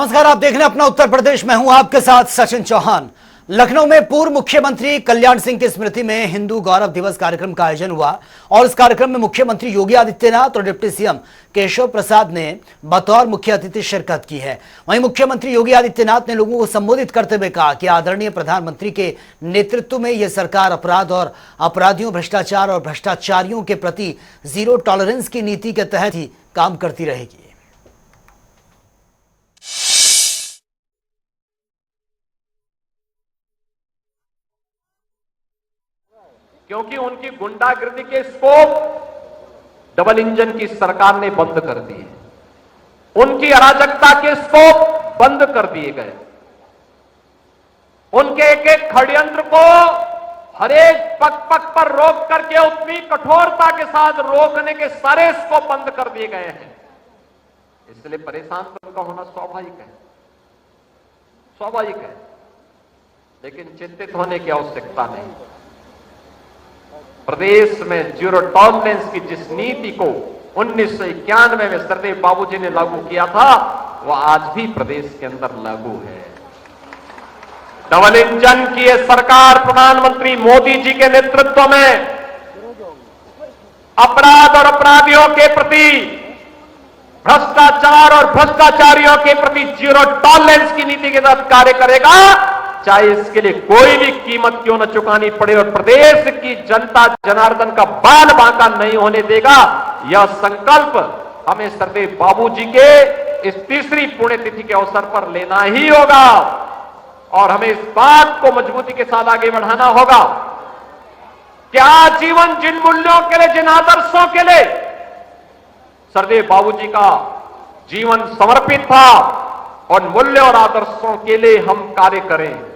नमस्कार, आप देख रहे हैं अपना उत्तर प्रदेश। मैं हूं आपके साथ सचिन चौहान। लखनऊ में पूर्व मुख्यमंत्री कल्याण सिंह की स्मृति में हिंदू गौरव दिवस कार्यक्रम का आयोजन हुआ और इस कार्यक्रम में मुख्यमंत्री योगी आदित्यनाथ और डिप्टी सीएम केशव प्रसाद ने बतौर मुख्य अतिथि शिरकत की है। वहीं मुख्यमंत्री योगी आदित्यनाथ ने लोगों को संबोधित करते हुए कहा कि आदरणीय प्रधानमंत्री के नेतृत्व में यह सरकार अपराध और अपराधियों, भ्रष्टाचार और भ्रष्टाचारियों के प्रति जीरो टॉलरेंस की नीति के तहत ही काम करती रहेगी। क्योंकि उनकी गुंडागिर्दी के स्कोप डबल इंजन की सरकार ने बंद कर दिए, उनकी अराजकता के स्कोप बंद कर दिए गए, उनके एक एक षड्यंत्र को हर एक पग पग पर रोक करके उतनी कठोरता के साथ रोकने के सारे स्कोप बंद कर दिए गए हैं। इसलिए परेशान तो उनका होना स्वाभाविक है, लेकिन चिंतित होने की आवश्यकता नहीं। प्रदेश में जीरो टॉलरेंस की जिस नीति को 1991 में सरदेव बाबूजी ने लागू किया था, वह आज भी प्रदेश के अंदर लागू है। डबल इंजन की यह सरकार प्रधानमंत्री मोदी जी के नेतृत्व में अपराध और अपराधियों के प्रति, भ्रष्टाचार और भ्रष्टाचारियों के प्रति जीरो टॉलरेंस की नीति के तहत कार्य करेगा, चाहे इसके लिए कोई भी कीमत क्यों न चुकानी पड़े, और प्रदेश की जनता जनार्दन का बाल बांका नहीं होने देगा। यह संकल्प हमें सरदेव बाबूजी के इस तीसरी पुण्यतिथि के अवसर पर लेना ही होगा और हमें इस बात को मजबूती के साथ आगे बढ़ाना होगा कि आजीवन जिन मूल्यों के लिए, जिन आदर्शों के लिए सरदेव बाबूजी का जीवन समर्पित था, और मूल्यों और आदर्शों के लिए हम कार्य करें।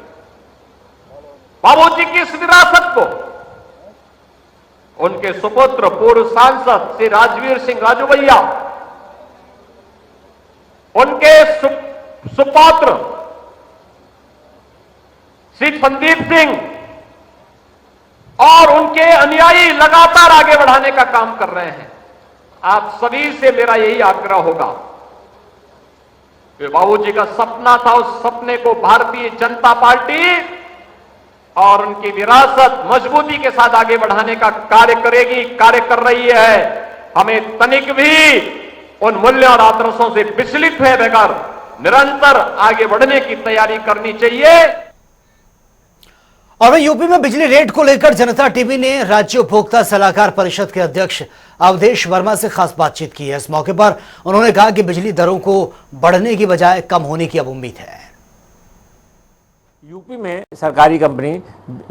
बाबूजी की इस विरासत को उनके सुपुत्र पूर्व सांसद श्री राजवीर सिंह राजू भैया, उनके सुपौत्र श्री संदीप सिंह और उनके अनुयायी लगातार आगे बढ़ाने का काम कर रहे हैं। आप सभी से मेरा यही आग्रह होगा कि बाबूजी का सपना था, उस सपने को भारतीय जनता पार्टी और उनकी विरासत मजबूती के साथ आगे बढ़ाने का कार्य करेगी, कार्य कर रही है। हमें तनिक भी उन मूल्यों और आदर्शों से विचलित हुए बगैर निरंतर आगे बढ़ने की तैयारी करनी चाहिए। और यूपी में बिजली रेट को लेकर जनता टीवी ने राज्य उपभोक्ता सलाहकार परिषद के अध्यक्ष अवधेश वर्मा से खास बातचीत की है। इस मौके पर उन्होंने कहा कि बिजली दरों को बढ़ने की बजाय कम होने की अब उम्मीद है। यूपी में सरकारी कंपनी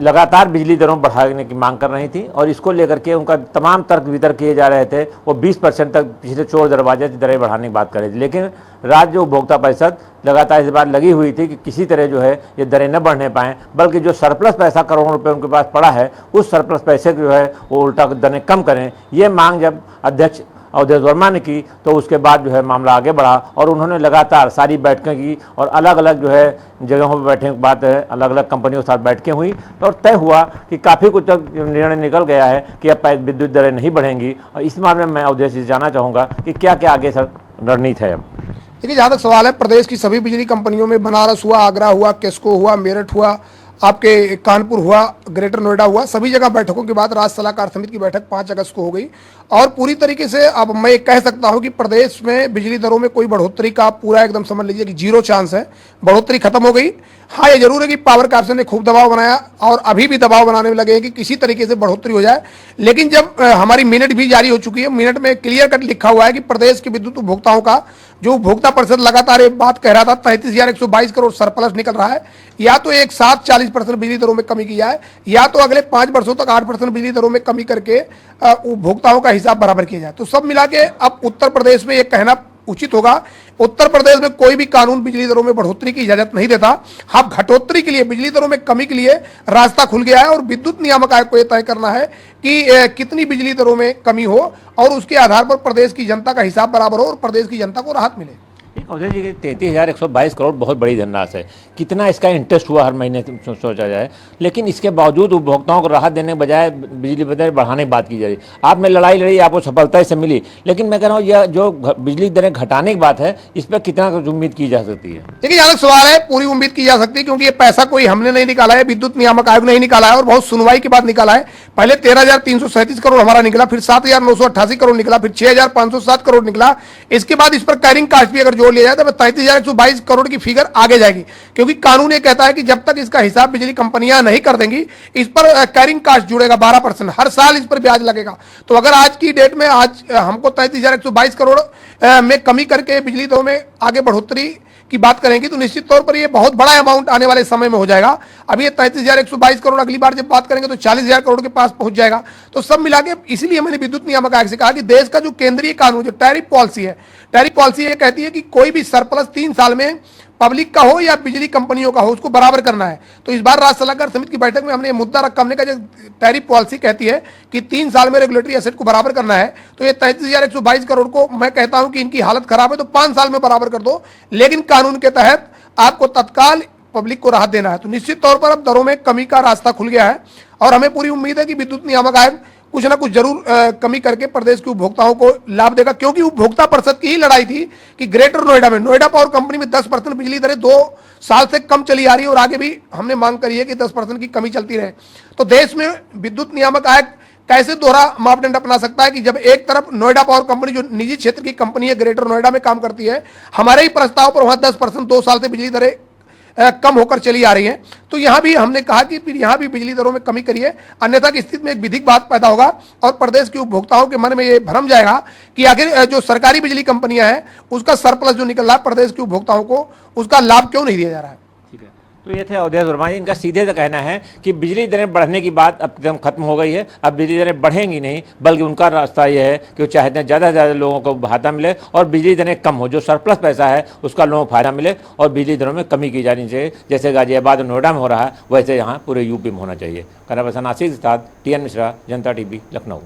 लगातार बिजली दरों बढ़ाने की मांग कर रही थी और इसको लेकर के उनका तमाम तर्क वितर्क किए जा रहे थे। वो 20% तक पिछले चोर दरवाजे दरें बढ़ाने की बात कर रही थी, लेकिन राज्य उपभोक्ता परिषद लगातार इस बात लगी हुई थी कि किसी तरह जो है ये दरें न बढ़ने पाएँ, बल्कि जो सरप्लस पैसा करोड़ों रुपए उनके पास पड़ा है, उस सरप्लस पैसे जो है वो उल्टा दरें कम करें। ये मांग जब अध्यक्ष अवधेश वर्मा ने की तो उसके बाद जो है मामला आगे बढ़ा और उन्होंने लगातार सारी बैठकें की और अलग अलग जो है जगहों पर बैठने के बाद अलग अलग कंपनियों के साथ बैठकें हुई और तय हुआ कि काफ़ी कुछ तक निर्णय निकल गया है कि अब विद्युत दरें नहीं बढ़ेंगी। और इस मामले में मैं अवधेश से जानना चाहूँगा कि क्या क्या आगे सर रणनीति है। देखिए, जहाँ तक सवाल है, प्रदेश की सभी बिजली कंपनियों में बनारस हुआ, आगरा हुआ, केस्को हुआ, मेरठ हुआ, आपके कानपुर हुआ, ग्रेटर नोएडा हुआ, सभी जगह बैठकों के बाद राज्य सलाहकार समिति की बैठक 5 अगस्त को हो गई और पूरी तरीके से अब मैं कह सकता हूं कि प्रदेश में बिजली दरों में कोई बढ़ोतरी का पूरा एकदम समझ लीजिए कि जीरो चांस है। बढ़ोतरी खत्म हो गई। हाँ, ये जरूर है कि पावर कॉर्पोरेशन ने खूब दबाव बनाया और अभी भी दबाव बनाने में लगे हैं कि किसी तरीके से बढ़ोतरी हो जाए, लेकिन जब हमारी मिनट भी जारी हो चुकी है, मिनट में क्लियर कट लिखा हुआ है कि प्रदेश के विद्युत उपभोक्ताओं का जो उपभोक्ता परिषद लगातार एक बात कह रहा था 33,122 करोड़ सरप्लस निकल रहा है, या तो एक साथ 40% बिजली दरों में कमी की जाए या तो अगले 5 वर्षों तक 8% बिजली दरों में कमी करके उपभोक्ताओं का हिसाब बराबर किया जाए। तो सब मिला के अब उत्तर प्रदेश में ये कहना उचित होगा, उत्तर प्रदेश में कोई भी कानून बिजली दरों में बढ़ोतरी की इजाजत नहीं देता। हाँ, घटोतरी के लिए, बिजली दरों में कमी के लिए रास्ता खुल गया है और विद्युत नियामक आयोग को यह तय करना है कि कितनी बिजली दरों में कमी हो और उसके आधार पर प्रदेश की जनता का हिसाब बराबर हो और प्रदेश की जनता को राहत मिले। अवधेश जी 33,122 करोड़ बहुत बड़ी धनराशि है। कितना इसका इंटरेस्ट हुआ हर महीने सोचा जाए, लेकिन इसके बावजूद उपभोक्ताओं को राहत देने के बजाय बिजली दरें बढ़ाने की बात की जा रही। आपने लड़ाई लड़ी, आपको सफलता इससे मिली, लेकिन मैं कह रहा हूँ यह जो बिजली दरें घटाने की बात है, इस पर कितना उम्मीद की जा सकती है? देखिए, जहां तक सवाल है, पूरी उम्मीद की जा सकती है, क्योंकि ये पैसा कोई हमने नहीं निकाला है, विद्युत नियामक आयोग ने ही निकाला है और बहुत सुनवाई के बाद निकाला है। पहले 13,337 करोड़ हमारा निकला, फिर 7,988 करोड़ निकला, फिर 6,507 करोड़ निकला। इसके बाद इस पर कैरिंग कास्ट भी अगर जोड़ लिया जाए तो 33,122 करोड़ की फिगर आगे जाएगी, क्योंकि कानून ये कहता है कि जब तक इसका हिसाब बिजली कंपनियां नहीं कर देंगी, इस पर कैरिंग कास्ट जुड़ेगा 12%, हर साल इस पर ब्याज लगेगा। तो अगर आज की डेट में आज हमको 33,122 करोड़ में कमी करके बिजली दरों में आगे बढ़ोतरी की बात करेंगे तो निश्चित तौर पर ये बहुत बड़ा अमाउंट आने वाले समय में हो जाएगा। अभी ये 33,122 करोड़, अगली बार जब बात करेंगे तो 40,000 करोड़ के पास पहुंच जाएगा। तो सब मिला के इसीलिए मैंने विद्युत नियामक आयोग से कहा कि देश का जो केंद्रीय कानून, जो टैरिफ पॉलिसी है, टैरिफ पॉलिसी ये कहती है कि कोई भी सरप्लस 3 साल में पब्लिक का हो या बिजली कंपनियों का हो, उसको बराबर करना है। तो इस बार राज्य सलाहकार समिति की बैठक में हमने मुद्दा रखा, हमने कहा टैरिफ पॉलिसी कहती है कि 3 साल में रेगुलेटरी एसेट को बराबर करना है, तो ये 33,122 करोड़ को मैं कहता हूं कि इनकी हालत खराब है तो 5 साल में बराबर कर दो, लेकिन कानून के तहत आपको तत्काल पब्लिक को राहत देना है। तो निश्चित तौर पर अब दरों में कमी का रास्ता खुल गया है और हमें पूरी उम्मीद है कि विद्युत नियामक आयोग कुछ ना कुछ जरूर कमी करके प्रदेश के उपभोक्ताओं को लाभ देगा, क्योंकि उपभोक्ता परिषद की ही लड़ाई थी कि ग्रेटर नोएडा में, नोएडा पावर कंपनी में 10% बिजली दरें 2 साल से कम चली आ रही है और आगे भी हमने मांग करी है कि 10% की कमी चलती रहे। तो देश में विद्युत नियामक आयोग कैसे दोहरा मापदंड अपना सकता है कि जब एक तरफ नोएडा पावर कंपनी जो निजी क्षेत्र की कंपनी है, ग्रेटर नोएडा में काम करती है, हमारे ही प्रस्ताव पर वहां 10% 2 साल से बिजली दरें कम होकर चली आ रही है। तो यहां भी हमने कहा कि फिर यहां भी बिजली दरों में कमी करिए, अन्यथा की स्थिति में एक विधिक बात पैदा होगा और प्रदेश के उपभोक्ताओं के मन में ये भ्रम जाएगा कि आखिर जो सरकारी बिजली कंपनियां हैं उसका सरप्लस जो निकल रहा है प्रदेश के उपभोक्ताओं को, उसका लाभ क्यों नहीं दिया जा रहा है। तो ये थे अवधेश वर्मा जी। इनका सीधे से कहना है कि बिजली दरें बढ़ने की बात अब एकदम खत्म हो गई है, अब बिजली दरें बढ़ेंगी नहीं, बल्कि उनका रास्ता ये है कि वो चाहते हैं ज़्यादा से ज़्यादा लोगों को फायदा मिले और बिजली दरें कम हो, जो सरप्लस पैसा है उसका लोगों को फायदा मिले और बिजली दरों में कमी की जानी चाहिए, जैसे गाजियाबाद और नोएडा में हो रहा है वैसे यहाँ पूरे यूपी में होना चाहिए। कैमरा पर्सन आशीष के साथ TN मिश्रा, जनता TV, लखनऊ।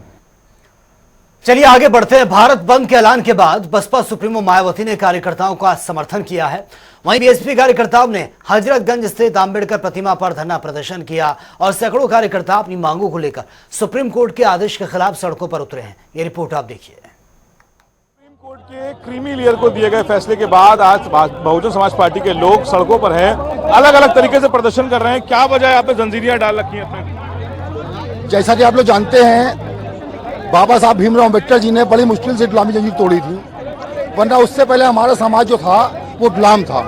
चलिए आगे बढ़ते हैं। भारत बंद के ऐलान के बाद बसपा सुप्रीमो मायावती ने कार्यकर्ताओं का समर्थन किया है। वहीं बीएसपी कार्यकर्ताओं ने हजरतगंज स्थित अंबेडकर प्रतिमा पर धरना प्रदर्शन किया और सैकड़ों कार्यकर्ता अपनी मांगों को लेकर सुप्रीम कोर्ट के आदेश के खिलाफ सड़कों पर उतरे हैं। ये रिपोर्ट आप देखिए। सुप्रीम कोर्ट के क्रीमी लेयर को दिए गए फैसले के बाद आज बहुजन समाज पार्टी के लोग सड़कों पर हैं, अलग अलग तरीके से प्रदर्शन कर रहे हैं। क्या वजह है, आपने जंजीरियां डाल रखी हैं? जैसा कि आप लोग जानते हैं, बाबा साहब भीमराव अम्बेडकर जी ने बड़ी मुश्किल से इस्लामी जंजीर तोड़ी थी, वरना उससे पहले हमारा समाज जो था वो गुलाम था।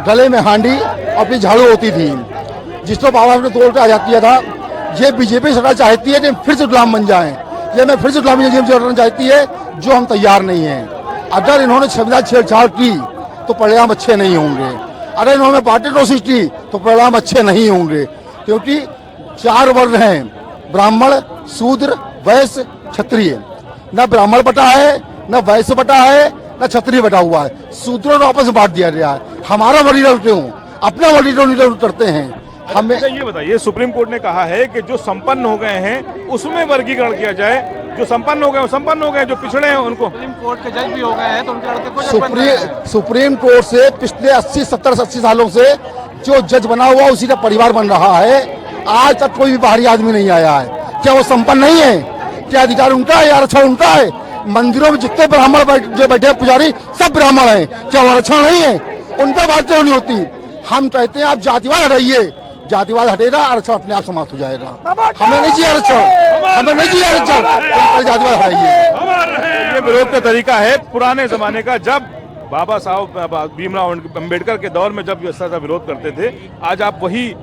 गले में हांडी और फिर झाड़ू होती थी, जिसको बाबा साहब ने तोड़ कर आजाद किया था। ये बीजेपी सरकार चाहती है कि फिर से गुलाम बन जाएं, ये मैं फिर से इस्लामी जंजीर से लड़ना चाहती है, जो हम तैयार नहीं हैं। अगर इन्होंने संविधान छेड़छाड़ की तो परिणाम अच्छे नहीं होंगे, अगर इन्होंने पार्टी कोशिश की तो परिणाम अच्छे नहीं होंगे, क्योंकि 4 वर्ण हैं, ब्राह्मण, शूद्र, वैश्य, क्षत्रिय। न ब्राह्मण बटा है, न वैश्य बटा है, न क्षत्रिय बटा हुआ है, शूद्रों को आपस में बांट दिया गया है। हमारा वर्गीकरण क्यों, अपना वर्गीकरण करते हैं। हमें ये बताइए, सुप्रीम कोर्ट ने कहा है कि जो संपन्न हो गए हैं उसमें वर्गीकरण किया जाए, जो संपन्न हो गए वो संपन्न हो गए, जो पिछड़े हैं उनको। सुप्रीम कोर्ट के जज भी हो गए हैं तो उनके लड़के को सुप्रीम कोर्ट से पिछले 80-70-80 सालों से जो जज बना हुआ उसी का परिवार बन रहा है। आज तक कोई भी बाहरी आदमी नहीं आया है। क्या वो संपन्न नहीं है? क्या अधिकार उनका है या आरक्षण उनका है? मंदिरों में जितने ब्राह्मण जो बैठे पुजारी सब ब्राह्मण हैं, क्या वो आरक्षण नहीं है? उनका बात क्यों नहीं होती? हम कहते हैं आप जातिवाद हटाइए, जातिवाद हटेगा, आरक्षण अपने आप समाप्त हो जाएगा। हमें नहीं चाहिए आरक्षण, हमें नहीं चाहिए आरक्षण, जातिवाद हटाइए। ये विरोध का तरीका है पुराने जमाने का, जब बाबा साहब भीमराव अम्बेडकर के दौर में जब ऐसा विरोध करते थे। आज आप वही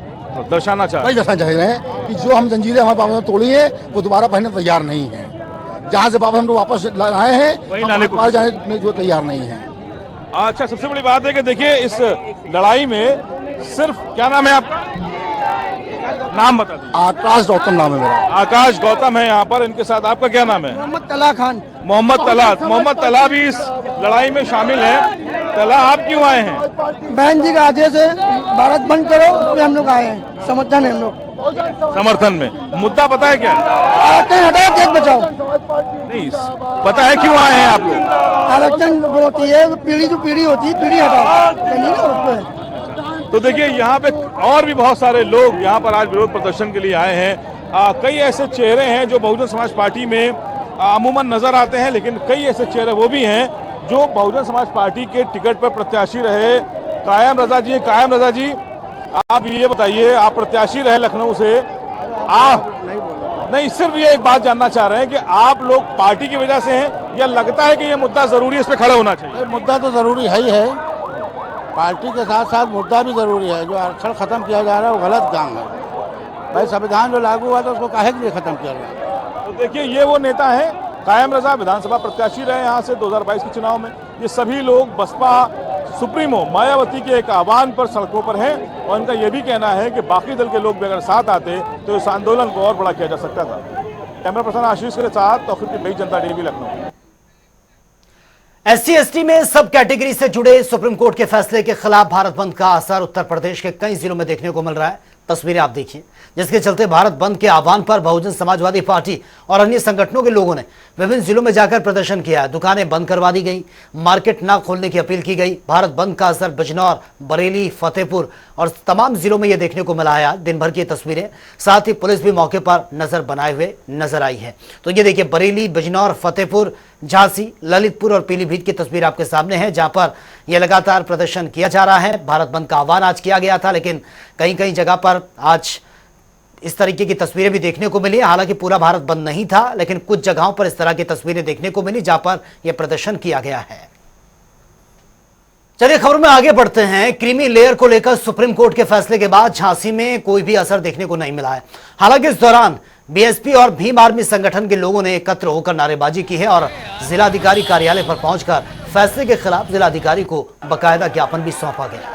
दर्शाना चाह रहे हैं कि जो हम जंजीरें हमारे बाबा ने तोड़ी है वो दोबारा पहनने तैयार नहीं है। जहाँ से बाबा हमको वापस लाए हैं वही लाने को जाने जो तैयार नहीं है। अच्छा, सबसे बड़ी बात है कि देखिए इस लड़ाई में सिर्फ, क्या नाम है आपका? नाम बता दीजिए। आकाश गौतम नाम है मेरा। आकाश गौतम है यहाँ पर, इनके साथ आपका क्या नाम है? मोहम्मद तला खान। मोहम्मद तला भी इस लड़ाई में शामिल है। तला, आप क्यों आए हैं? बहन जी का आदेश है, भारत बंद करो, उसमें हम लोग आए हैं, समर्थन है हम लोग। समर्थन में मुद्दा पता है क्या? हटाओ, केस बचाओ। नहीं पता है क्यों आए हैं आप लोग? आरक्षण होती है, पीढ़ी जो पीढ़ी होती है, पीढ़ी हटाओ नहीं ना उसको। तो देखिए यहाँ पे और भी बहुत सारे लोग यहाँ पर आज विरोध प्रदर्शन के लिए आए हैं। कई ऐसे चेहरे हैं जो बहुजन समाज पार्टी में अमूमन नजर आते हैं, लेकिन कई ऐसे चेहरे वो भी हैं जो बहुजन समाज पार्टी के टिकट पर प्रत्याशी रहे। कायम रजा जी, कायम रजा जी, आप ये बताइए, आप प्रत्याशी रहे लखनऊ से, आप नहीं, सिर्फ ये एक बात जानना चाह रहे हैं कि आप लोग पार्टी की वजह से हैं या लगता है कि ये मुद्दा जरूरी है, इस पे खड़ा होना चाहिए? मुद्दा तो जरूरी है ही है, पार्टी के साथ साथ मुद्दा भी जरूरी है। जो आरक्षण खत्म किया जा रहा है वो गलत काम है भाई। संविधान जो लागू हुआ था उसको काहे के लिए खत्म किया गया? तो देखिए ये वो नेता है कायम रजा, विधानसभा प्रत्याशी रहे यहाँ से 2022 के चुनाव में। ये सभी लोग बसपा सुप्रीमो मायावती के एक आह्वान पर सड़कों पर हैं और इनका यह भी कहना है कि बाकी दल के लोग भी अगर साथ आते तो इस आंदोलन को और बड़ा किया जा सकता था। कैमरा पर्सन आशीष के साथ तौफीक की बड़ी जनता टीवी लखनऊ। SC/ST में सब कैटेगरी से जुड़े सुप्रीम कोर्ट के फैसले के खिलाफ भारत बंद का असर उत्तर प्रदेश के कई जिलों में देखने को मिल रहा है। तस्वीरें आप देखिए, जिसके चलते भारत बंद के आह्वान पर बहुजन समाजवादी पार्टी और अन्य संगठनों के लोगों ने विभिन्न जिलों में जाकर प्रदर्शन किया। दुकानें बंद करवा दी गई, मार्केट न खोलने की अपील की गई। भारत बंद का असर बिजनौर, बरेली, फतेहपुर और तमाम जिलों में यह देखने को मिला है। दिन भर की तस्वीरें, साथ ही पुलिस भी मौके पर नजर बनाए हुए नजर आई है। तो ये देखिए, बरेली, बिजनौर, फतेहपुर, झांसी, ललितपुर और पीलीभीत की तस्वीर आपके सामने है, जहां पर यह लगातार प्रदर्शन किया जा रहा है। भारत बंद का आह्वान आज किया गया था, लेकिन कहीं कहीं जगह पर आज इस तरीके की तस्वीरें भी देखने को मिली। हालांकि पूरा भारत बंद नहीं था, लेकिन कुछ जगहों पर इस तरह की तस्वीरें देखने को मिली जहां पर यह प्रदर्शन किया गया है। चलिए खबर में आगे बढ़ते हैं। क्रीमी लेयर को लेकर सुप्रीम कोर्ट के फैसले के बाद झांसी में कोई भी असर देखने को नहीं मिला है। हालांकि इस दौरान बीएसपी और भीम आर्मी संगठन के लोगों ने एकत्र होकर नारेबाजी की है और जिलाधिकारी कार्यालय पर पहुंचकर फैसले के खिलाफ जिलाधिकारी को बकायदा ज्ञापन भी सौंपा गया।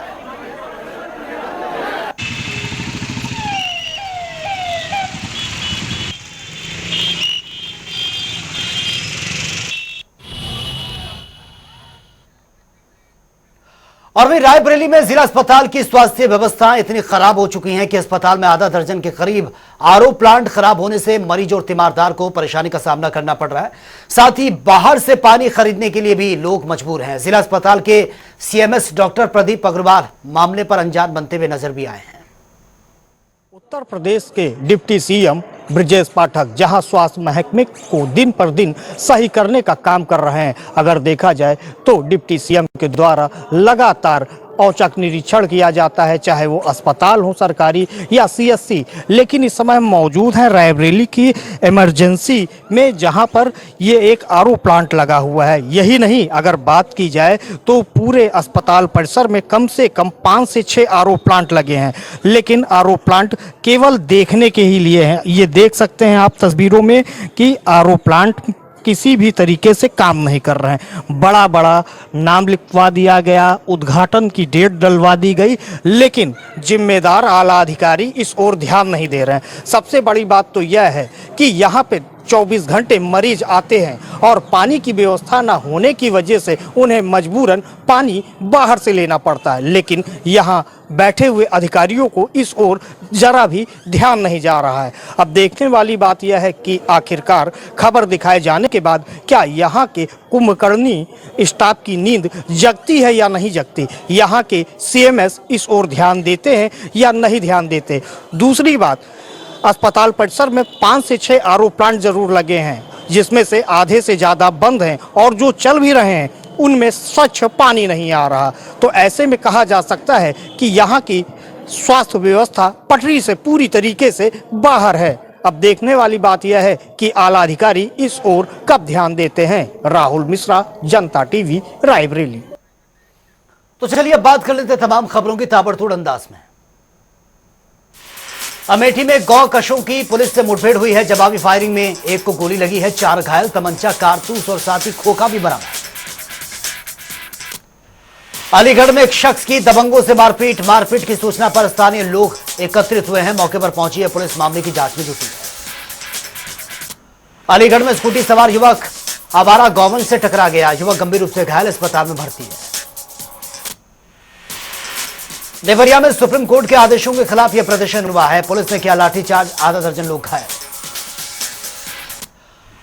और वहीं रायबरेली में जिला अस्पताल की स्वास्थ्य व्यवस्था इतनी खराब हो चुकी है कि अस्पताल में आधा दर्जन के करीब आरओ प्लांट खराब होने से मरीज और तीमारदार को परेशानी का सामना करना पड़ रहा है। साथ ही बाहर से पानी खरीदने के लिए भी लोग मजबूर हैं। जिला अस्पताल के सीएमएस डॉक्टर प्रदीप अग्रवाल मामले पर अनजान बनते हुए नजर भी आए हैं। उत्तर प्रदेश के डिप्टी सीएम ब्रजेश पाठक जहां स्वास्थ्य महकमे को दिन पर दिन सही करने का काम कर रहे हैं। अगर देखा जाए तो डिप्टी सीएम के द्वारा लगातार औचक निरीक्षण किया जाता है, चाहे वो अस्पताल हो सरकारी या सीएससी। लेकिन इस समय मौजूद है रायबरेली की इमरजेंसी में, जहां पर ये एक आरओ प्लांट लगा हुआ है। यही नहीं, अगर बात की जाए तो पूरे अस्पताल परिसर में कम से कम 5 से 6 आरओ प्लांट लगे हैं, लेकिन आरओ प्लांट केवल देखने के ही लिए हैं। ये देख सकते हैं आप तस्वीरों में कि आरओ प्लांट किसी भी तरीके से काम नहीं कर रहे हैं। बड़ा बड़ा नाम लिखवा दिया गया, उद्घाटन की डेट डलवा दी गई, लेकिन जिम्मेदार आला अधिकारी इस ओर ध्यान नहीं दे रहे हैं। सबसे बड़ी बात तो यह है कि यहाँ पे 24 घंटे मरीज आते हैं और पानी की व्यवस्था न होने की वजह से उन्हें मजबूरन पानी बाहर से लेना पड़ता है। लेकिन यहाँ बैठे हुए अधिकारियों को इस ओर जरा भी ध्यान नहीं जा रहा है। अब देखने वाली बात यह है कि आखिरकार खबर दिखाए जाने के बाद क्या यहाँ के कुंभकर्णी स्टाफ की नींद जगती है या नहीं जगती। यहाँ के सीएमएस इस ओर ध्यान देते हैं या नहीं ध्यान देते। दूसरी बात, अस्पताल परिसर में 5 से 6 आरओ प्लांट जरूर लगे हैं, जिसमें से आधे से ज़्यादा बंद हैं और जो चल भी रहे हैं उनमें स्वच्छ पानी नहीं आ रहा। तो ऐसे में कहा जा सकता है कि यहाँ की स्वास्थ्य व्यवस्था पटरी से पूरी तरीके से बाहर है। अब देखने वाली बात यह है कि आला अधिकारी इस ओर कब ध्यान देते हैं। राहुल मिश्रा, जनता टीवी, रायबरेली। तो चलिए अब बात कर लेते हैं तमाम खबरों की ताबड़तोड़ अंदाज में। अमेठी में गौ कशों की पुलिस से मुठभेड़ हुई है। जवाबी फायरिंग में एक को गोली लगी है, 4 घायल, तमंचा, कारतूस और साथ ही खोखा भी बरामद। अलीगढ़ में एक शख्स की दबंगों से मारपीट की सूचना पर स्थानीय लोग एकत्रित हुए हैं। मौके पर पहुंची है पुलिस, मामले की जांच में जुटी है। अलीगढ़ में स्कूटी सवार युवक आवारा गौवंश से टकरा गया, युवक गंभीर रूप से घायल, अस्पताल में भर्ती है। देवरिया में सुप्रीम कोर्ट के आदेशों के खिलाफ यह प्रदर्शन हुआ है, पुलिस ने किया लाठीचार्ज, आधा दर्जन लोग घायल।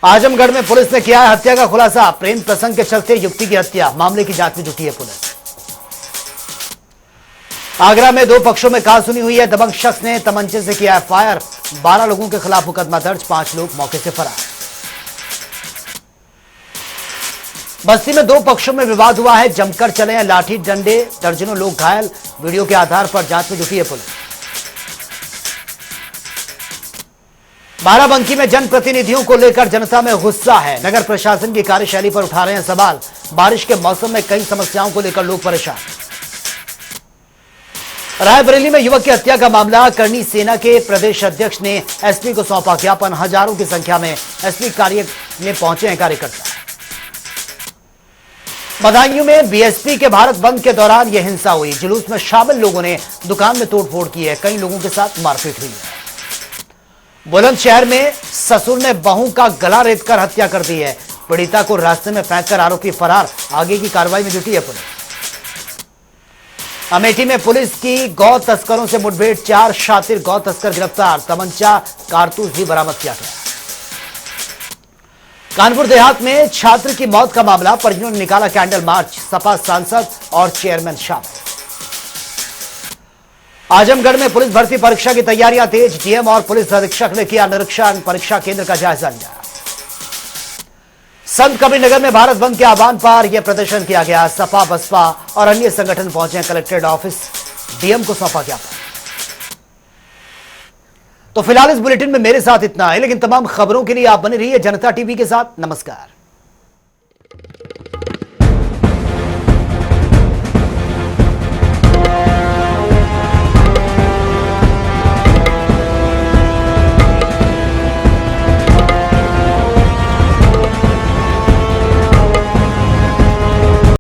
आजमगढ़ में पुलिस ने किया है हत्या का खुलासा। प्रेम प्रसंग के चलते युवती की हत्या, मामले की जांच में जुटी है पुलिस। आगरा में 2 पक्षों में कहा सुनी हुई है। दबंग शख्स ने तमंचे से किया है फायर। 12 लोगों के खिलाफ मुकदमा दर्ज, 5 लोग मौके से फरार। बस्ती में 2 पक्षों में विवाद हुआ है। जमकर चले हैं लाठी डंडे, दर्जनों लोग घायल। वीडियो के आधार पर जांच में जुटी है पुलिस। बाराबंकी में जनप्रतिनिधियों को लेकर जनता में गुस्सा है। नगर प्रशासन की कार्यशैली पर उठा रहे हैं सवाल। बारिश के मौसम में कई समस्याओं को लेकर लोग परेशान। रायबरेली में युवक की हत्या का मामला। करनी सेना के प्रदेश अध्यक्ष ने एसपी को सौंपा ज्ञापन। हजारों की संख्या में एसपी कार्यालय में पहुंचे हैं कार्यकर्ता। बदायूं में बीएसपी के भारत बंद के दौरान यह हिंसा हुई। जुलूस में शामिल लोगों ने दुकान में तोड़फोड़ की है। कई लोगों के साथ मारपीट हुई है। बुलंदशहर में ससुर ने बहू का गला रेतकर हत्या कर दी है। पीड़िता को रास्ते में फेंककर आरोपी फरार। आगे की कार्रवाई में जुटी है पुलिस। अमेठी में पुलिस की गौ तस्करों से मुठभेड़। 4 शातिर गौ तस्कर गिरफ्तार। तमंचा, कारतूस भी बरामद किया गया। कानपुर देहात में छात्र की मौत का मामला। परिजनों ने निकाला कैंडल मार्च। सपा सांसद और चेयरमैन शामिल। आजमगढ़ में पुलिस भर्ती परीक्षा की तैयारियां तेज। डीएम और पुलिस अधीक्षक ने किया निरीक्षण। परीक्षा केंद्र का जायजा लिया। संत कबीरनगर में भारत बंद के आह्वान पर यह प्रदर्शन किया गया। सपा, बसपा और अन्य संगठन पहुंचे कलेक्ट्रेट ऑफिस। डीएम को सौंपा ज्ञापन। तो फिलहाल इस बुलेटिन में मेरे साथ इतना है, लेकिन तमाम खबरों के लिए आप बने रहिए जनता टीवी के साथ। नमस्कार।